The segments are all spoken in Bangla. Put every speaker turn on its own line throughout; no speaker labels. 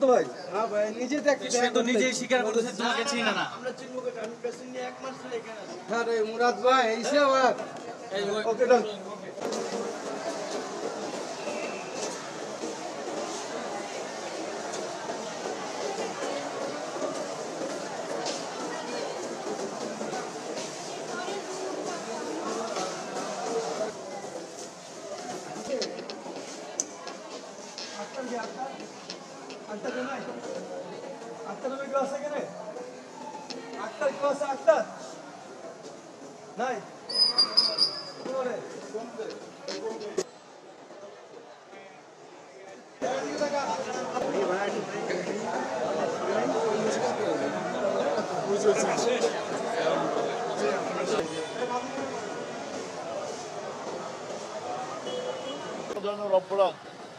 তো ভাই? হ্যাঁ ভাই, নিজে দেখতে
সে তো নিজেই স্বীকার করেছে তোমাকে চিনি না।
আমরা চিনবো কেন? আমি পেশেন্ট নিয়ে 1 মাস ধরে এখানে আছি।
হ্যাঁ রে মুরাদ ভাই, এইসে আবার ওকে ডান। আক্তার নামে কেউ আছে এখানে? আক্তার কেউ আছে? আক্তার নাই? কোনে?
ধরনের অপরাধ,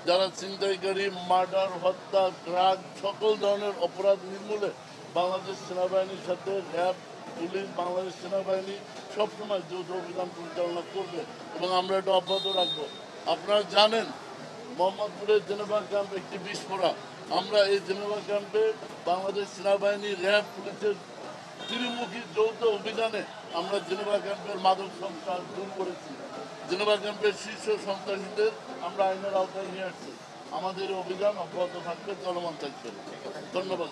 যারা ছিনতাইকারী, মার্ডার, হত্যা, ড্রাগ, সকল ধরনের অপরাধ নির্মূলে বাংলাদেশ সেনাবাহিনীর সাথে র্যাব, পুলিশ, বাংলাদেশ সেনাবাহিনী সবসময় যৌথ অভিযান পরিচালনা করবে এবং আমরা এটা অব্যাহত রাখবো। আপনারা জানেন মোহাম্মদপুরের জেনেভা ক্যাম্প একটি বিস্ফোরা। আমরা এই জেনেভা ক্যাম্পে বাংলাদেশ সেনাবাহিনী, র্যাব, পুলিশের ত্রিমুখী যৌথ অভিযানে আমরা জেনেভা ক্যাম্পের মাদক সন্ত্রাস দূর করেছি। জেনেভা ক্যাম্পের শীর্ষ সন্ত্রাসীদের আমরা আইনের আওতায় নিয়ে আসছি। আমাদের অভিযান অব্যাহত থাকবে, চলমান থাকবে। ধন্যবাদ।